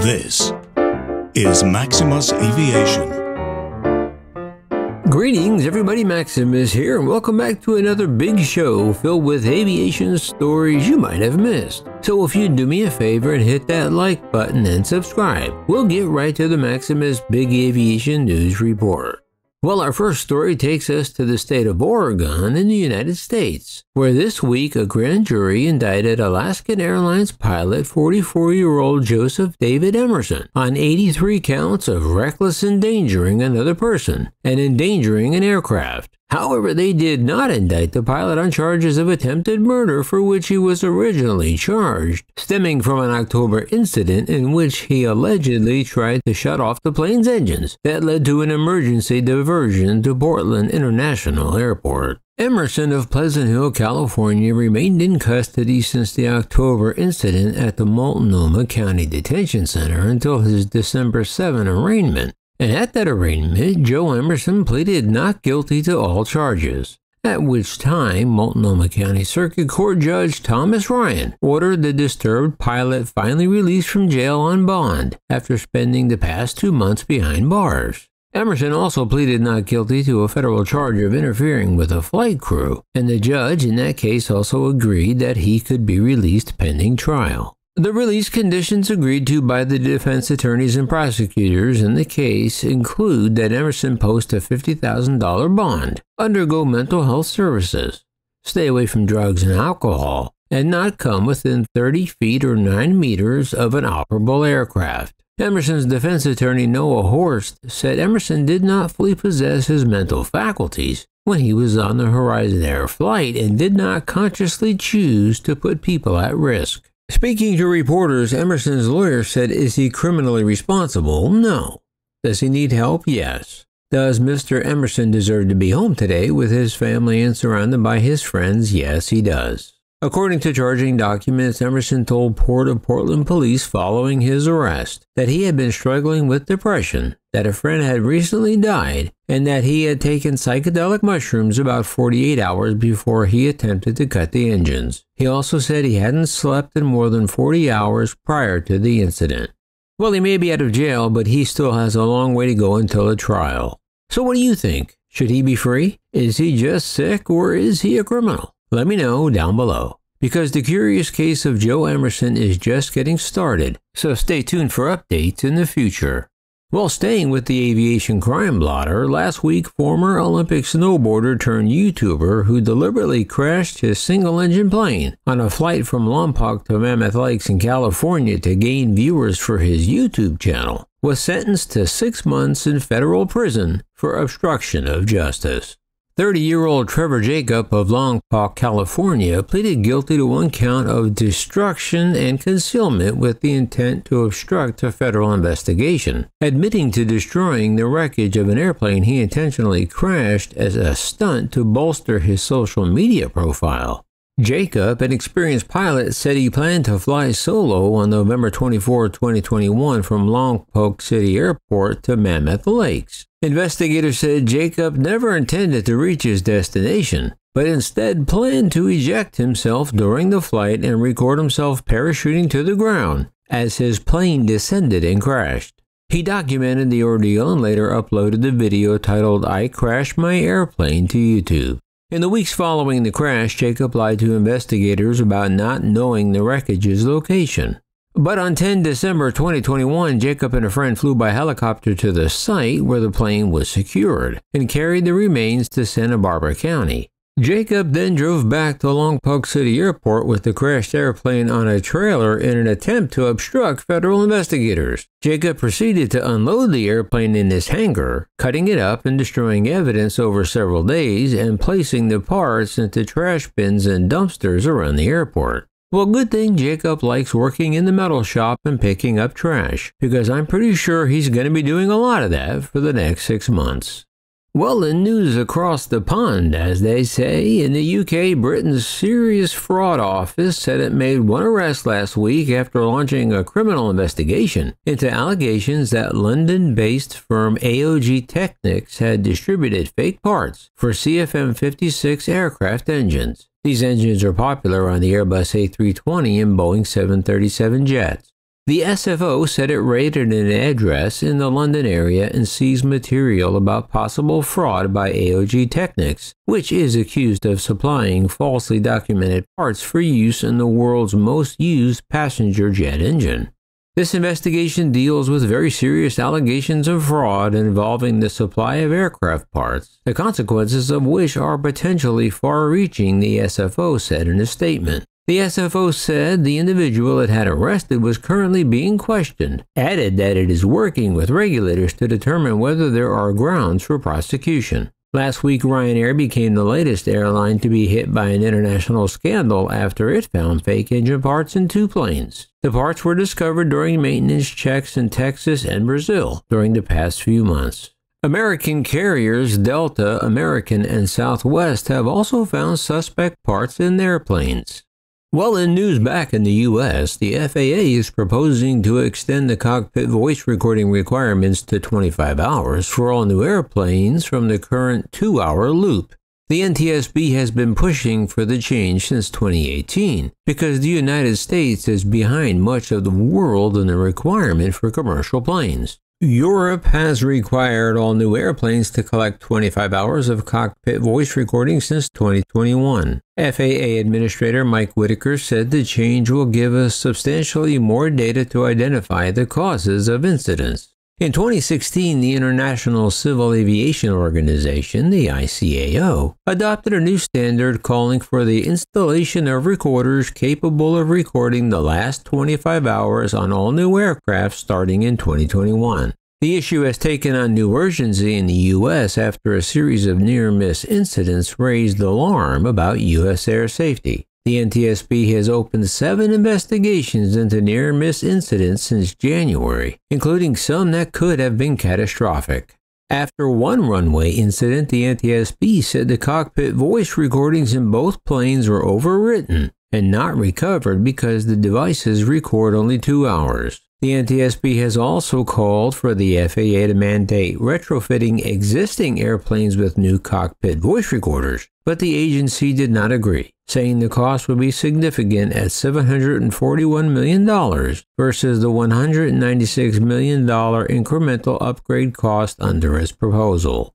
This is Maximus Aviation. Greetings everybody, Maximus here, and welcome back to another big show filled with aviation stories you might have missed. So if you'd do me a favor and hit that like button and subscribe, we'll get right to the Maximus Big Aviation News Report. Well, our first story takes us to the state of Oregon in the United States, where this week a grand jury indicted Alaskan Airlines pilot 44-year-old Joseph David Emerson on 83 counts of reckless endangering another person and endangering an aircraft. However, they did not indict the pilot on charges of attempted murder, for which he was originally charged, stemming from an October incident in which he allegedly tried to shut off the plane's engines that led to an emergency diversion to Portland International Airport. Emerson of Pleasant Hill, California, remained in custody since the October incident at the Multnomah County Detention Center until his December 7 arraignment. And at that arraignment, Joe Emerson pleaded not guilty to all charges, at which time Multnomah County Circuit Court Judge Thomas Ryan ordered the disturbed pilot finally released from jail on bond after spending the past 2 months behind bars. Emerson also pleaded not guilty to a federal charge of interfering with a flight crew, and the judge in that case also agreed that he could be released pending trial. The release conditions agreed to by the defense attorneys and prosecutors in the case include that Emerson post a $50,000 bond, undergo mental health services, stay away from drugs and alcohol, and not come within 30 feet or 9 meters of an operable aircraft. Emerson's defense attorney Noah Horst said Emerson did not fully possess his mental faculties when he was on the Horizon Air flight and did not consciously choose to put people at risk. Speaking to reporters, Emerson's lawyer said, "Is he criminally responsible? No. Does he need help? Yes. Does Mr. Emerson deserve to be home today with his family and surrounded by his friends? Yes, he does." According to charging documents, Emerson told Port of Portland police following his arrest that he had been struggling with depression, that a friend had recently died, and that he had taken psychedelic mushrooms about 48 hours before he attempted to cut the engines. He also said he hadn't slept in more than 40 hours prior to the incident. Well, he may be out of jail, but he still has a long way to go until a trial. So what do you think? Should he be free? Is he just sick, or is he a criminal? Let me know down below, because the curious case of Joe Emerson is just getting started, so stay tuned for updates in the future. While staying with the aviation crime blotter, last week former Olympic snowboarder turned YouTuber who deliberately crashed his single-engine plane on a flight from Lompoc to Mammoth Lakes in California to gain viewers for his YouTube channel was sentenced to 6 months in federal prison for obstruction of justice. 30-year-old Trevor Jacob of Lompoc, California, pleaded guilty to 1 count of destruction and concealment with the intent to obstruct a federal investigation, admitting to destroying the wreckage of an airplane he intentionally crashed as a stunt to bolster his social media profile. Jacob, an experienced pilot, said he planned to fly solo on November 24, 2021 from Lompoc City Airport to Mammoth Lakes. Investigators said Jacob never intended to reach his destination, but instead planned to eject himself during the flight and record himself parachuting to the ground as his plane descended and crashed. He documented the ordeal and later uploaded the video titled "I Crashed My Airplane" to YouTube. In the weeks following the crash, Jacob lied to investigators about not knowing the wreckage's location. But on 10 December 2021, Jacob and a friend flew by helicopter to the site where the plane was secured and carried the remains to Santa Barbara County. Jacob then drove back to Lompoc City Airport with the crashed airplane on a trailer in an attempt to obstruct federal investigators. Jacob proceeded to unload the airplane in his hangar, cutting it up and destroying evidence over several days and placing the parts into trash bins and dumpsters around the airport. Well, good thing Jacob likes working in the metal shop and picking up trash, because I'm pretty sure he's going to be doing a lot of that for the next 6 months. Well, in news across the pond, as they say, in the UK, Britain's Serious Fraud Office said it made 1 arrest last week after launching a criminal investigation into allegations that London-based firm AOG Technics had distributed fake parts for CFM56 aircraft engines. These engines are popular on the Airbus A320 and Boeing 737 jets. The SFO said it raided an address in the London area and seized material about possible fraud by AOG Technics, which is accused of supplying falsely documented parts for use in the world's most used passenger jet engine. This investigation deals with very serious allegations of fraud involving the supply of aircraft parts, the consequences of which are potentially far-reaching, the SFO said in a statement. The SFO said the individual it had arrested was currently being questioned, added that it is working with regulators to determine whether there are grounds for prosecution. Last week, Ryanair became the latest airline to be hit by an international scandal after it found fake engine parts in 2 planes. The parts were discovered during maintenance checks in Texas and Brazil during the past few months. American carriers Delta, American, and Southwest have also found suspect parts in their planes. Well, in news back in the U.S., the FAA is proposing to extend the cockpit voice recording requirements to 25 hours for all new airplanes from the current 2-hour loop. The NTSB has been pushing for the change since 2018 because the United States is behind much of the world in the requirement for commercial planes. Europe has required all new airplanes to collect 25 hours of cockpit voice recording since 2021. FAA Administrator Mike Whitaker said the change will give us substantially more data to identify the causes of incidents. In 2016, the International Civil Aviation Organization, the ICAO, adopted a new standard calling for the installation of recorders capable of recording the last 25 hours on all new aircraft starting in 2021. The issue has taken on new urgency in the U.S. after a series of near-miss incidents raised alarm about U.S. air safety. The NTSB has opened 7 investigations into near-miss incidents since January, including some that could have been catastrophic. After one runway incident, the NTSB said the cockpit voice recordings in both planes were overwritten and not recovered because the devices record only 2 hours. The NTSB has also called for the FAA to mandate retrofitting existing airplanes with new cockpit voice recorders, but the agency did not agree, saying the cost would be significant at $741 million versus the $196 million incremental upgrade cost under its proposal.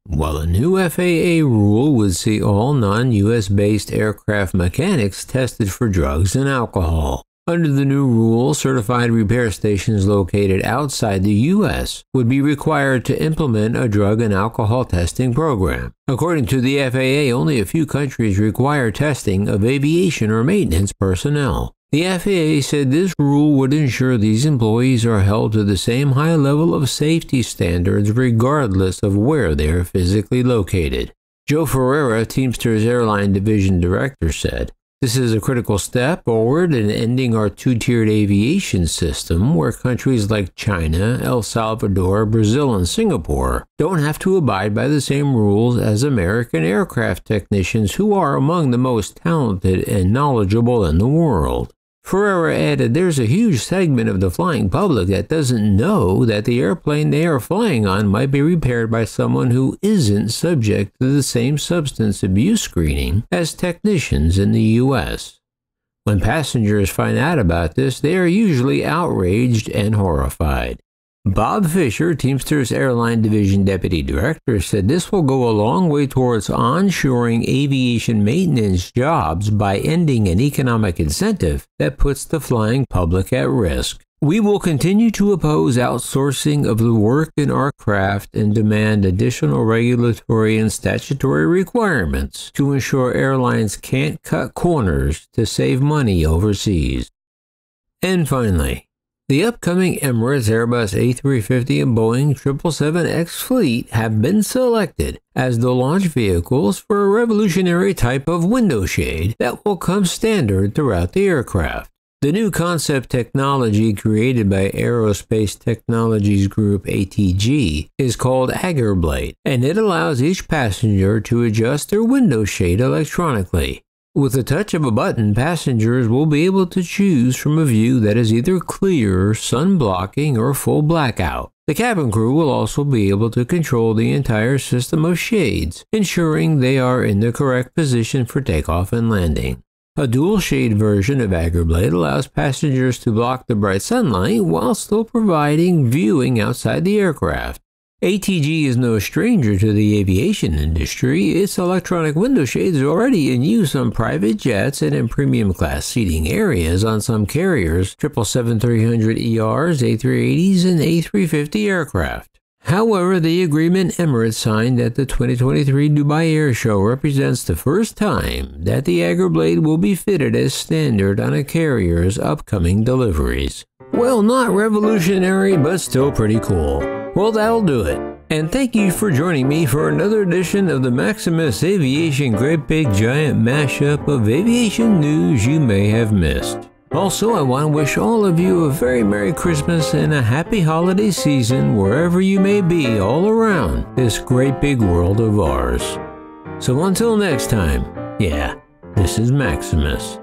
While a new FAA rule would see all non-US based aircraft mechanics tested for drugs and alcohol. Under the new rule, certified repair stations located outside the U.S. would be required to implement a drug and alcohol testing program. According to the FAA, only a few countries require testing of aviation or maintenance personnel. The FAA said this rule would ensure these employees are held to the same high level of safety standards regardless of where they are physically located. Joe Ferreira, Teamsters Airline Division Director, said, "This is a critical step forward in ending our two-tiered aviation system where countries like China, El Salvador, Brazil, and Singapore don't have to abide by the same rules as American aircraft technicians who are among the most talented and knowledgeable in the world." Ferreira added, "There's a huge segment of the flying public that doesn't know that the airplane they are flying on might be repaired by someone who isn't subject to the same substance abuse screening as technicians in the U.S. When passengers find out about this, they are usually outraged and horrified." Bob Fisher, Teamsters Airline Division Deputy Director, said this will go a long way towards onshoring aviation maintenance jobs by ending an economic incentive that puts the flying public at risk. "We will continue to oppose outsourcing of the work in our craft and demand additional regulatory and statutory requirements to ensure airlines can't cut corners to save money overseas." And finally, the upcoming Emirates, Airbus A350, and Boeing 777X fleet have been selected as the launch vehicles for a revolutionary type of window shade that will come standard throughout the aircraft. The new concept technology created by Aerospace Technologies Group ATG is called Agarblade, and it allows each passenger to adjust their window shade electronically. With the touch of a button, passengers will be able to choose from a view that is either clear, sun-blocking, or full blackout. The cabin crew will also be able to control the entire system of shades, ensuring they are in the correct position for takeoff and landing. A dual-shade version of Airblade allows passengers to block the bright sunlight while still providing viewing outside the aircraft. ATG is no stranger to the aviation industry. Its electronic window shades are already in use on private jets and in premium class seating areas on some carriers, 777-300ERs, A380s, and A350 aircraft. However, the agreement Emirates signed at the 2023 Dubai Air Show represents the first time that the Airblade will be fitted as standard on a carrier's upcoming deliveries. Well, not revolutionary, but still pretty cool. Well, that'll do it. And thank you for joining me for another edition of the Maximus Aviation Great Big Giant Mashup of aviation news you may have missed. Also, I want to wish all of you a very Merry Christmas and a happy holiday season wherever you may be all around this great big world of ours. So until next time, yeah, this is Maximus.